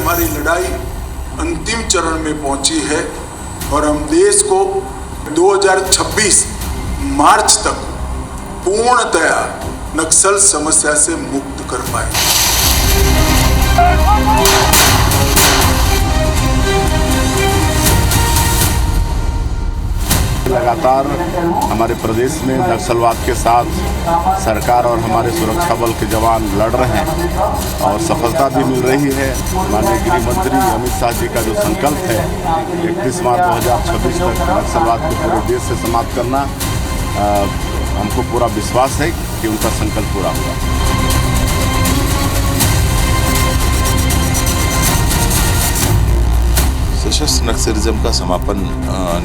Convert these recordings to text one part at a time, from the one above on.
हमारी लड़ाई अंतिम चरण में पहुंची है और हम देश को 2026 मार्च तक पूर्णतया नक्सल समस्या से मुक्त कर पाएंगे। लगातार हमारे प्रदेश में नक्सलवाद के साथ सरकार और हमारे सुरक्षा बल के जवान लड़ रहे हैं और सफलता भी मिल रही है। माननीय गृह मंत्री अमित शाह जी का जो संकल्प है 31 मार्च 2026 तक नक्सलवाद को पूरे देश से समाप्त करना, हमको पूरा विश्वास है कि उनका संकल्प पूरा होगा। सशस्त्र नक्सलिज्म का समापन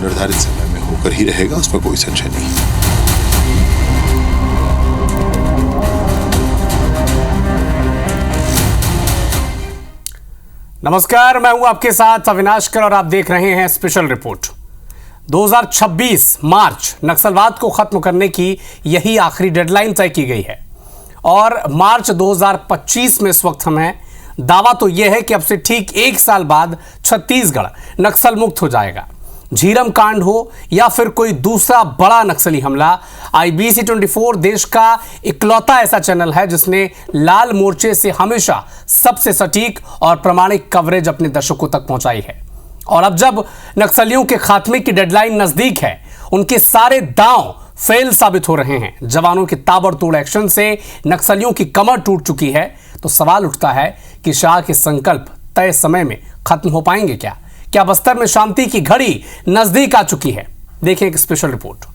निर्धारित समय में होकर ही रहेगा, उसमें कोई संशय नहीं। नमस्कार, मैं हूं आपके साथ अविनाश कर और आप देख रहे हैं स्पेशल रिपोर्ट। 2026 मार्च नक्सलवाद को खत्म करने की यही आखिरी डेडलाइन तय की गई है और मार्च 2025 में इस वक्त हम हैं। दावा तो यह है कि अब से ठीक 1 साल बाद छत्तीसगढ़ नक्सल मुक्त हो जाएगा। झीरम कांड हो या फिर कोई दूसरा बड़ा नक्सली हमला, IBC 24 देश का इकलौता ऐसा चैनल है जिसने लाल मोर्चे से हमेशा सबसे सटीक और प्रामाणिक कवरेज अपने दर्शकों तक पहुंचाई है। और अब जब नक्सलियों के खात्मे की डेडलाइन नजदीक है, उनके सारे दांव फेल साबित हो रहे हैं। जवानों के ताबड़तोड़ एक्शन से नक्सलियों की कमर टूट चुकी है, तो सवाल उठता है कि शाह के संकल्प तय समय में खत्म हो पाएंगे क्या? क्या बस्तर में शांति की घड़ी नजदीक आ चुकी है? देखिए एक स्पेशल रिपोर्ट।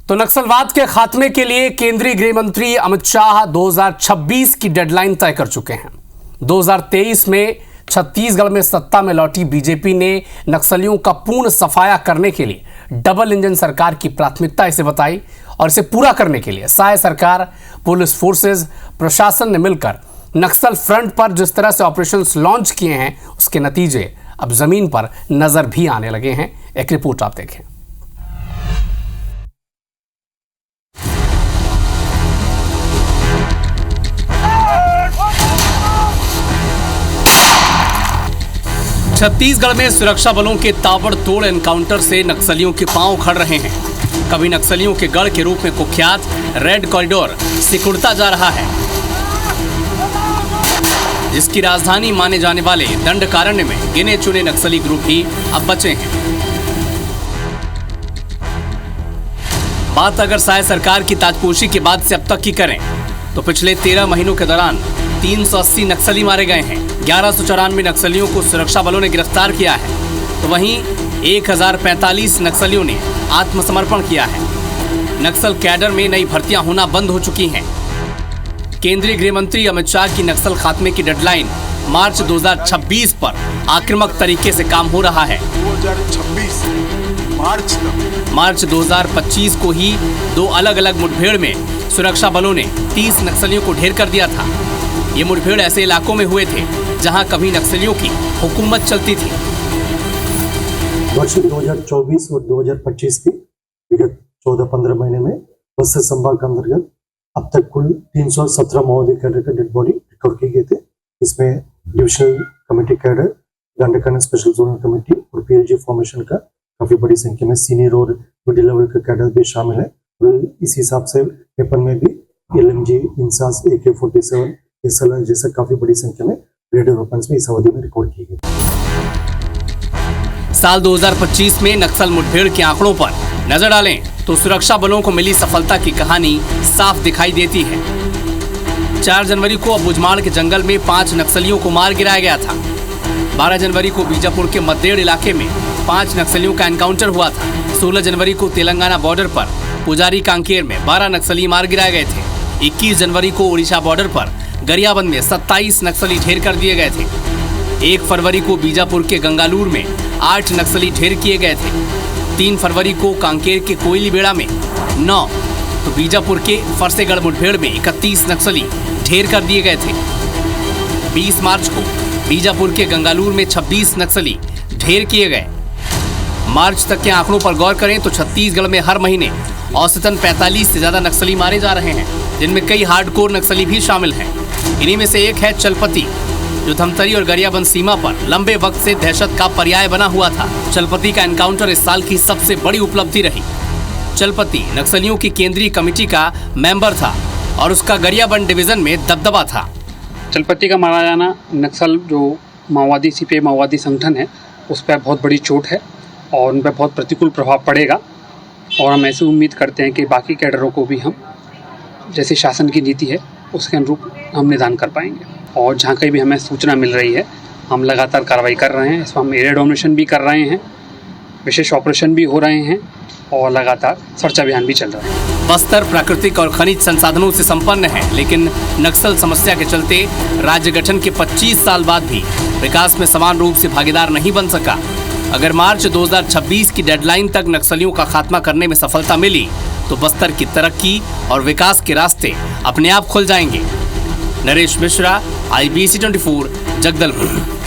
तो नक्सलवाद के खात्मे के लिए केंद्रीय गृह मंत्री अमित शाह 2026 की डेडलाइन तय कर चुके हैं। 2023 में छत्तीसगढ़ में सत्ता में लौटी बीजेपी ने नक्सलियों का पूर्ण सफाया करने के लिए डबल इंजन सरकार की प्राथमिकता इसे बताई और इसे पूरा करने के लिए सहाय सरकार, पुलिस फोर्सेस, प्रशासन ने मिलकर नक्सल फ्रंट पर जिस तरह से ऑपरेशंस लॉन्च किए हैं, उसके नतीजे अब जमीन पर नजर भी आने लगे हैं। एक रिपोर्ट आप देखें। छत्तीसगढ़ में सुरक्षा बलों के ताबड़तोड़ एनकाउंटर से नक्सलियों के पांव उखड़ रहे हैं। कभी नक्सलियों के गढ़ के रूप में कुख्यात रेड कॉरिडोर सिकुड़ता जा रहा है, जिसकी राजधानी माने जाने वाले दंडकारण्य में गिने चुने नक्सली ग्रुप ही अब बचे हैं। बात अगर सहाय सरकार की ताजपोशी के बाद से अब तक की करें तो पिछले 13 महीनों के दौरान 380 नक्सली मारे गए हैं। 1194 नक्सलियों को सुरक्षा बलों ने गिरफ्तार किया है, तो वहीं 1045 नक्सलियों ने आत्मसमर्पण किया है। नक्सल कैडर में नई भर्तियां होना बंद हो चुकी हैं। केंद्रीय गृह मंत्री अमित शाह की नक्सल खात्मे की डेडलाइन मार्च 2026 पर आक्रामक तरीके से काम हो रहा है। 2026 मार्च 2025 को ही 2 अलग अलग मुठभेड़ में सुरक्षा बलों ने 30 नक्सलियों को ढेर कर दिया था। ये मुठभेड़ ऐसे इलाकों में हुए थे जहां कभी नक्सलियों की हुकूमत चलती थी। वर्ष 2024 और 2025 की विगत 14-15 महीने में बस्तर संभाग के अंतर्गत अब तक कुल 317 माओवादी कैडर का डेड बॉडी रिकवर किए गए थे। इसमें divisional committee cadre, Dandakaranya special zonal committee और PLG फॉर्मेशन का काफी बड़ी संख्या में सीनियर और मिडिल लेवल का कैडर भी शामिल है। और इस हिसाब से वेपन में भी LMG, इंसास, AK-47, SLR जैसा काफी बड़ी संख्या में ग्रेडेड वेपन्स में इस अवधि में रिकॉर्ड किए गए। साल 2025 में नक्सल मुठभेड़ के आंकड़ों पर नजर डालें तो सुरक्षा बलों को मिली सफलता की कहानी साफ दिखाई देती है। 4 जनवरी को बुजमाड़ के जंगल में 5 नक्सलियों को मार गिराया गया था। 12 जनवरी को बीजापुर के मद्देड़ इलाके में 5 नक्सलियों का एनकाउंटर हुआ था। 16 जनवरी को तेलंगाना बॉर्डर पर पुजारी कांकेर में 12 नक्सली मार गिराए गए थे। 21 जनवरी को उड़ीसा बॉर्डर पर गरियाबंद में 27 नक्सली ढेर कर दिए गए थे। 1 फरवरी को बीजापुर के गंगालूर में 8 नक्सली ढेर किए गए थे। 3 फरवरी को कांकेर के कोयलीबेड़ा में 9, तो बीजापुर के फरसेगढ़ मुठभेड़ में 31 नक्सली ढेर कर दिए गए थे। 20 मार्च को बीजापुर के गंगालूर में 26 नक्सली ढेर किए गए। मार्च तक के आंकड़ों पर गौर करें तो छत्तीसगढ़ में हर महीने औसतन 45 से ज्यादा नक्सली मारे जा रहे हैं, जिनमें कई हार्डकोर नक्सली भी शामिल हैं। इन्हीं में से एक है चलपति, जो धमतरी और गरियाबंद सीमा पर लंबे वक्त से दहशत का पर्याय बना हुआ था। चलपति का एनकाउंटर इस साल की सबसे बड़ी उपलब्धि रही। चलपति नक्सलियों की केंद्रीय कमेटी का मेंबर था और उसका गरियाबंद डिवीजन में दबदबा था। चलपति का मारा जाना नक्सल जो माओवादी सीपीआई माओवादी संगठन है उस पर बहुत बड़ी चोट है और उन पर बहुत प्रतिकूल प्रभाव पड़ेगा। और हम ऐसे उम्मीद करते हैं कि बाकी कैडरों को भी हम जैसे शासन की नीति है उसके अनुरूप हम निदान कर पाएंगे। और जहाँ कहीं भी हमें सूचना मिल रही है हम लगातार कार्रवाई कर रहे हैं। इसमें हम एरिया डोमिनेशन भी कर रहे हैं, विशेष ऑपरेशन भी हो रहे हैं और लगातार सर्च अभियान भी चल रहा है। बस्तर प्राकृतिक और खनिज संसाधनों से संपन्न है, लेकिन नक्सल समस्या के चलते राज्य गठन के 25 साल बाद भी विकास में समान रूप से भागीदार नहीं बन सका। अगर मार्च 2026 की डेडलाइन तक नक्सलियों का खात्मा करने में सफलता मिली तो बस्तर की तरक्की और विकास के रास्ते अपने आप खुल जाएंगे। नरेश मिश्रा, IBC 24, जगदलपुर।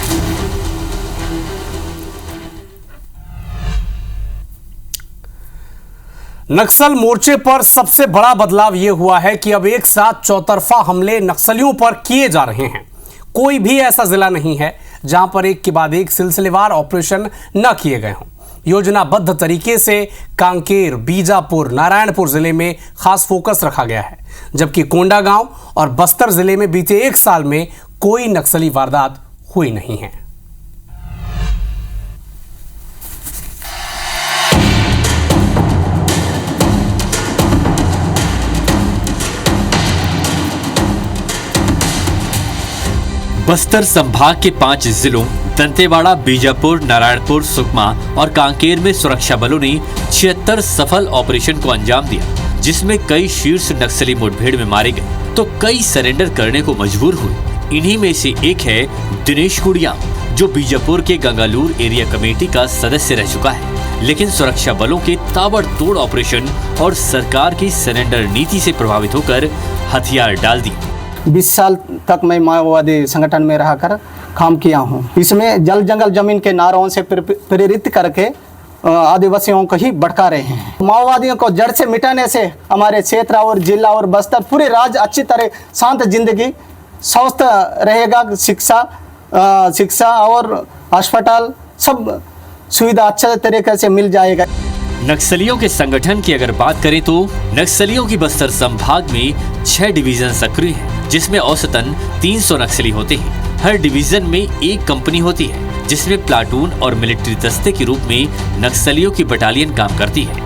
नक्सल मोर्चे पर सबसे बड़ा बदलाव यह हुआ है कि अब एक साथ चौतरफा हमले नक्सलियों पर किए जा रहे हैं। कोई भी ऐसा जिला नहीं है जहां पर एक के बाद एक सिलसिलेवार ऑपरेशन न किए गए हों। योजनाबद्ध तरीके से कांकेर, बीजापुर, नारायणपुर जिले में खास फोकस रखा गया है, जबकि कोंडागांव और बस्तर जिले में बीते एक साल में कोई नक्सली वारदात हुई नहीं है। बस्तर संभाग के 5 जिलों दंतेवाड़ा, बीजापुर, नारायणपुर, सुकमा और कांकेर में सुरक्षा बलों ने 76 सफल ऑपरेशन को अंजाम दिया, जिसमें कई शीर्ष नक्सली मुठभेड़ में मारे गए तो कई सरेंडर करने को मजबूर हुए। इन्हीं में से एक है दिनेश कुड़िया, जो बीजापुर के गंगालूर एरिया कमेटी का सदस्य रह चुका है, लेकिन सुरक्षा बलों के ताबड़तोड़ ऑपरेशन और सरकार की सरेंडर नीति से प्रभावित होकर हथियार डाल दिए। 20 साल तक मैं माओवादी संगठन में रहकर काम किया हूं। इसमें जल जंगल जमीन के नारों से प्रेरित करके आदिवासियों को ही भड़का रहे हैं। माओवादियों को जड़ से मिटाने से हमारे क्षेत्र और जिला और बस्तर पूरे राज्य अच्छी तरह शांत जिंदगी स्वस्थ रहेगा। शिक्षा और अस्पताल सब सुविधा अच्छे तरीके से मिल जाएगा। नक्सलियों के संगठन की अगर बात करें तो नक्सलियों की बस्तर संभाग में 6 डिवीजन सक्रिय हैं, जिसमें औसतन 300 नक्सली होते हैं। हर डिवीजन में एक कंपनी होती है, जिसमें प्लाटून और मिलिट्री दस्ते के रूप में नक्सलियों की बटालियन काम करती है।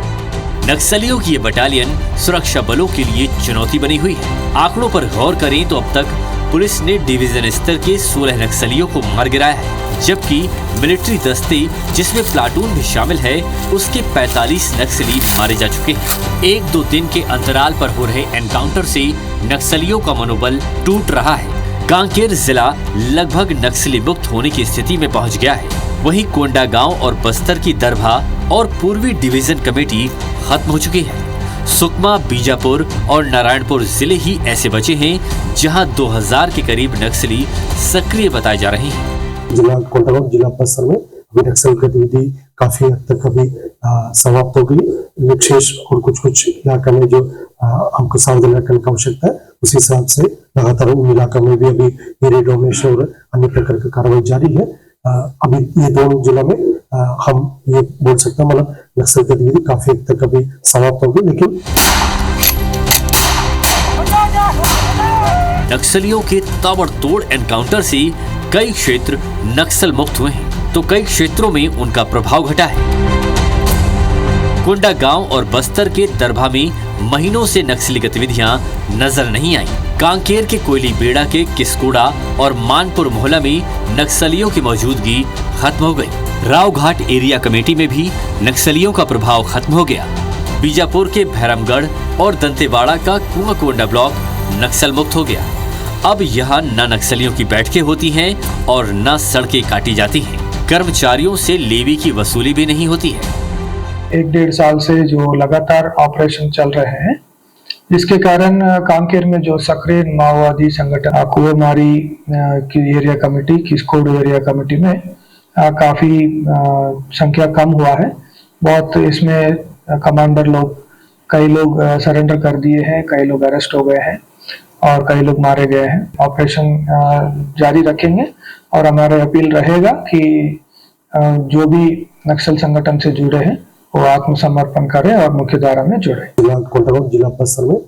नक्सलियों की ये बटालियन सुरक्षा बलों के लिए चुनौती बनी हुई है। आंकड़ों पर गौर करें तो अब तक पुलिस ने डिवीजन स्तर के 16 नक्सलियों को मार गिराया है, जबकि मिलिट्री दस्ते, जिसमें प्लाटून भी शामिल है, उसके 45 नक्सली मारे जा चुके हैं। 1-2 दिन के अंतराल पर हो रहे एनकाउंटर से नक्सलियों का मनोबल टूट रहा है। कांकेर जिला लगभग नक्सली मुक्त होने की स्थिति में पहुंच गया है। वहीं कोंडागांव और बस्तर की दरभा और पूर्वी डिवीजन कमेटी खत्म हो चुकी है। सुकमा, बीजापुर और नारायणपुर जिले ही ऐसे बचे हैं जहां 2000 के करीब नक्सली सक्रिय बताए जा रहे हैं। जिला कोंडागांव, जिला बस्तर में अभी नक्सल गतिविधि काफी हद तक अभी समाप्त हो गई। विशेष और कुछ इलाका में जो हमको सावधान रखने की आवश्यकता है, उस हिसाब से लगातार उन इलाका में भी अभी एरिया डोमिनेशन और अन्य प्रकार की कार्रवाई जारी है। अभी ये दोनों जिलों में हम ये बोल सकते हैं, मतलब नक्सल गतिविधि काफी हद तक अभी समाप्त हो गई। लेकिन नक्सलियों के ताबड़तोड़ एनकाउंटर से कई क्षेत्र नक्सल मुक्त हुए हैं, तो कई क्षेत्रों में उनका प्रभाव घटा है। कोंडागांव और बस्तर के दरभा में महीनों से नक्सली गतिविधियां नजर नहीं आई। कांकेर के कोयली बेड़ा के किस्कुड़ा और मानपुर मोहल्ला में नक्सलियों की मौजूदगी खत्म हो गई। रावघाट एरिया कमेटी में भी नक्सलियों का प्रभाव खत्म हो गया। बीजापुर के भैरमगढ़ और दंतेवाड़ा का कुआंकोंडा ब्लॉक नक्सल मुक्त हो गया। अब यहाँ न नक्सलियों की बैठकें होती हैं और न सड़कें काटी जाती हैं। कर्मचारियों से लेवी की वसूली भी नहीं होती है। 1-1.5 साल से जो लगातार ऑपरेशन चल रहे हैं, जिसके कारण कांकेर में जो सक्रिय माओवादी संगठन कुआमारी की एरिया कमेटी, किस्कोड एरिया कमेटी में काफी संख्या कम हुआ है। बहुत इसमें कमांडर लोग, कई लोग सरेंडर कर दिए हैं, कई लोग अरेस्ट हो गए हैं और कई लोग मारे गए हैं। ऑपरेशन जारी रखेंगे और हमारा अपील रहेगा कि जो भी नक्सल संगठन से जुड़े हैं वो आत्मसमर्पण करें और मुख्यधारा में जुड़े। जिला कोंडागांव, जिला बस्तर में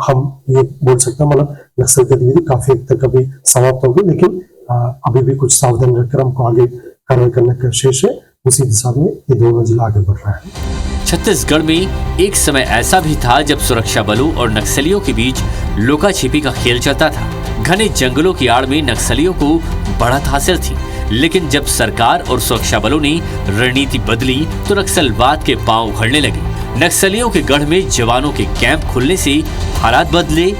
हम ये बोल सकते हैं, मतलब नक्सल गतिविधि काफी हद तक अभी समाप्त होगी, लेकिन अभी भी कुछ सावधान रखकर हमको आगे कार्रवाई करने का शेष है। उसी दिशा में ये दोनों जिला आगे बढ़ रहा है। छत्तीसगढ़ में एक समय ऐसा भी था जब सुरक्षा बलों और नक्सलियों के बीच लुका छिपी का खेल चलता था। घने जंगलों की आड़ में नक्सलियों को बढ़त हासिल थी, लेकिन जब सरकार और सुरक्षा बलों ने रणनीति बदली तो नक्सलवाद के पांव उखड़ने लगे। नक्सलियों के गढ़ में जवानों के कैंप खुलने से हालात बदले।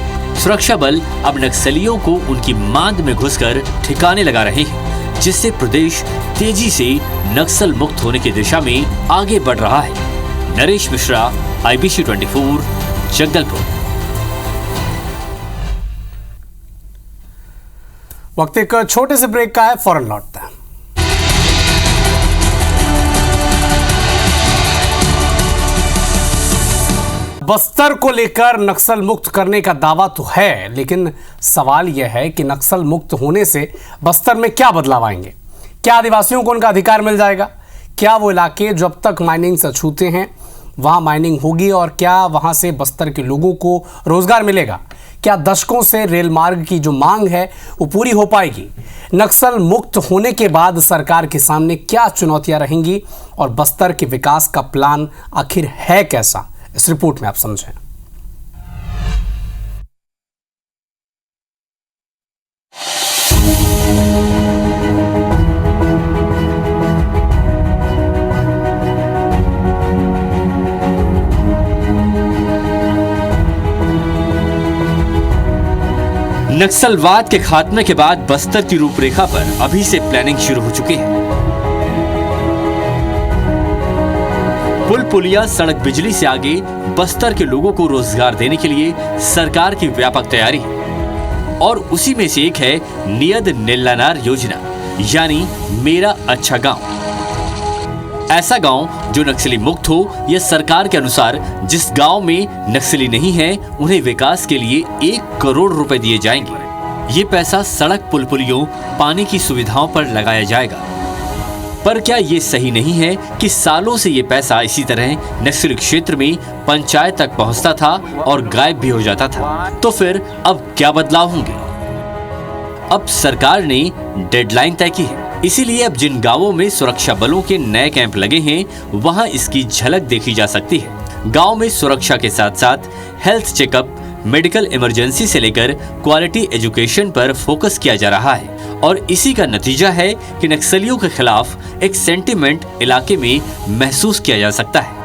सुरक्षा बल अब नक्सलियों को उनकी मांद में घुसकर ठिकाने लगा रहे हैं, जिससे प्रदेश तेजी से नक्सल मुक्त होने की दिशा में आगे बढ़ रहा है। नरेश मिश्रा, IBC 24, जगदलपुर। वक्त एक छोटे से ब्रेक का है, फौरन लौटता है। बस्तर को लेकर नक्सल मुक्त करने का दावा तो है, लेकिन सवाल यह है कि नक्सल मुक्त होने से बस्तर में क्या बदलाव आएंगे? क्या आदिवासियों को उनका अधिकार मिल जाएगा? क्या वो इलाके जो अब तक माइनिंग से छूते हैं वहां माइनिंग होगी? और क्या वहां से बस्तर के लोगों को रोजगार मिलेगा? क्या दशकों से रेल मार्ग की जो मांग है वो पूरी हो पाएगी? नक्सल मुक्त होने के बाद सरकार के सामने क्या चुनौतियां रहेंगी और बस्तर के विकास का प्लान आखिर है कैसा? इस रिपोर्ट में आप समझें। नक्सलवाद के खात्मे के बाद बस्तर की रूपरेखा पर अभी से प्लानिंग शुरू हो चुकी है। पुल पुलिया, सड़क, बिजली से आगे बस्तर के लोगों को रोजगार देने के लिए सरकार की व्यापक तैयारी है और उसी में से एक है नियद नेल्लानार योजना, यानी मेरा अच्छा गांव। ऐसा गांव जो नक्सली मुक्त हो, या सरकार के अनुसार जिस गांव में नक्सली नहीं है उन्हें विकास के लिए 1 करोड़ रुपए दिए जाएंगे। ये पैसा सड़क, पुल पुलियों, पानी की सुविधाओं पर लगाया जाएगा। पर क्या ये सही नहीं है कि सालों से ये पैसा इसी तरह नक्सली क्षेत्र में पंचायत तक पहुंचता था और गायब भी हो जाता था? तो फिर अब क्या बदलाव होंगे? अब सरकार ने डेडलाइन तय की है, इसीलिए अब जिन गांवों में सुरक्षा बलों के नए कैंप लगे हैं वहां इसकी झलक देखी जा सकती है। गांव में सुरक्षा के साथ साथ हेल्थ चेकअप, मेडिकल इमरजेंसी से लेकर क्वालिटी एजुकेशन पर फोकस किया जा रहा है और इसी का नतीजा है कि नक्सलियों के खिलाफ एक सेंटिमेंट इलाके में महसूस किया जा सकता है।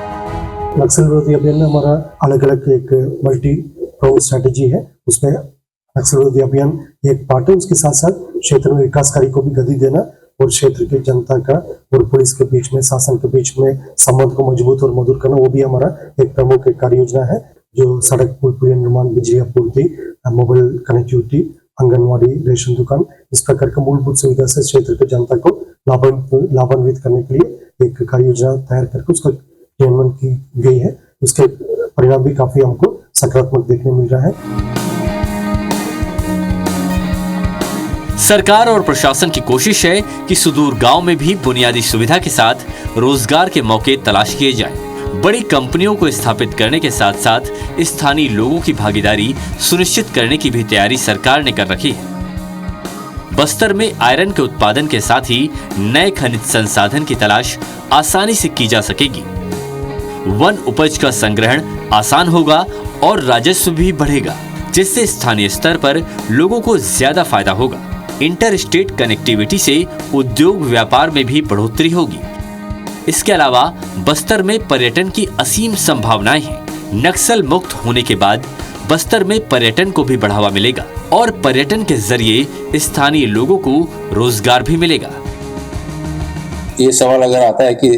नक्सल विरोधी अभियान में हमारा अलग अलग एक मल्टी प्रोंग स्ट्रेटेजी है। उसमें नक्सल विरोधी अभियान एक पार्ट है, उसके साथ साथ क्षेत्र में विकास कार्य को भी गति देना और क्षेत्र की जनता का और पुलिस के बीच में, शासन के बीच में संबंध को मजबूत और मधुर करना, वो भी हमारा एक प्रमुख कार्य योजना है। जो सड़क, पुल पुलिया निर्माण, बिजली आपूर्ति, मोबाइल कनेक्टिविटी, आंगनवाड़ी, रेशन दुकान, इस प्रकार का मूलभूत सुविधा से क्षेत्र की जनता को लाभान्वित करने के लिए एक कार्य योजना तैयार करके उसका क्रियान्वयन की गई है। उसके परिणाम भी काफी हमको सकारात्मक देखने मिल रहा है। सरकार और प्रशासन की कोशिश है कि सुदूर गांव में भी बुनियादी सुविधा के साथ रोजगार के मौके तलाश किए जाएं। बड़ी कंपनियों को स्थापित करने के साथ साथ स्थानीय लोगों की भागीदारी सुनिश्चित करने की भी तैयारी सरकार ने कर रखी है। बस्तर में आयरन के उत्पादन के साथ ही नए खनिज संसाधन की तलाश आसानी से की जा सकेगी। वन उपज का संग्रहण आसान होगा और राजस्व भी बढ़ेगा, जिससे स्थानीय स्तर पर लोगों को ज्यादा फायदा होगा। इंटर स्टेट कनेक्टिविटी से उद्योग व्यापार में भी बढ़ोतरी होगी। इसके अलावा बस्तर में पर्यटन की असीम संभावनाएं हैं। नक्सल मुक्त होने के बाद बस्तर में पर्यटन को भी बढ़ावा मिलेगा और पर्यटन के जरिए स्थानीय लोगों को रोजगार भी मिलेगा। ये सवाल अगर आता है कि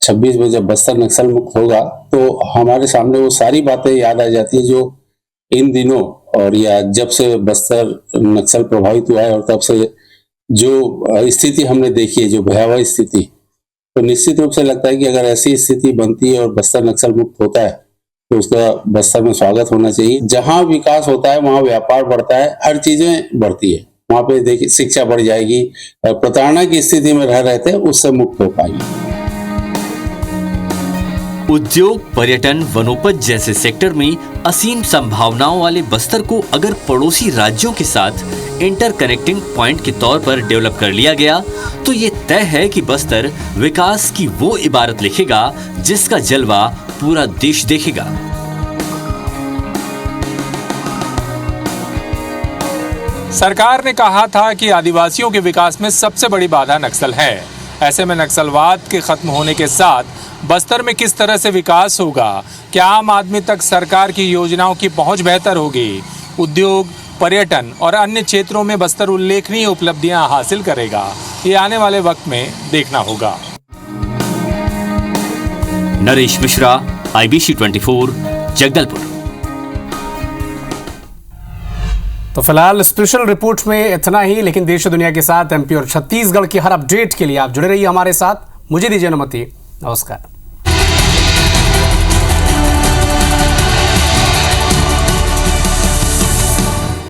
26 में जब बस्तर नक्सल मुक्त होगा तो हमारे सामने वो सारी बातें याद आ जाती है जो इन दिनों और या जब से बस्तर नक्सल प्रभावित हुआ है और तब से जो स्थिति हमने देखी है, जो भयावह स्थिति तो निश्चित रूप से लगता है कि अगर ऐसी स्थिति बनती है और बस्तर नक्सल मुक्त होता है तो उसका बस्तर में स्वागत होना चाहिए। जहां विकास होता है वहां व्यापार बढ़ता है, हर चीजें बढ़ती है। वहां पे देखिए शिक्षा बढ़ जाएगी, प्रताड़ना की स्थिति में रह रहते हैं उससे मुक्त हो पाएंगे। उद्योग, पर्यटन, वनोपज जैसे सेक्टर में असीम संभावनाओं वाले बस्तर को अगर पड़ोसी राज्यों के साथ इंटरकनेक्टिंग पॉइंट के तौर पर डेवलप कर लिया गया तो ये तय है कि बस्तर विकास की वो इबारत लिखेगा जिसका जलवा पूरा देश देखेगा। सरकार ने कहा था कि आदिवासियों के विकास में सबसे बड़ी बाधा नक्सल है। ऐसे में नक्सलवाद के खत्म होने के साथ बस्तर में किस तरह से विकास होगा, क्या आम आदमी तक सरकार की योजनाओं की पहुंच बेहतर होगी, उद्योग, पर्यटन और अन्य क्षेत्रों में बस्तर उल्लेखनीय उपलब्धियां हासिल करेगा, ये आने वाले वक्त में देखना होगा। नरेश मिश्रा, IBC 24, जगदलपुर। तो फिलहाल स्पेशल रिपोर्ट में इतना ही, लेकिन देश दुनिया के साथ MP और छत्तीसगढ़ की हर अपडेट के लिए आप जुड़े रहिए हमारे साथ। मुझे दीजिए अनुमति, नमस्कार।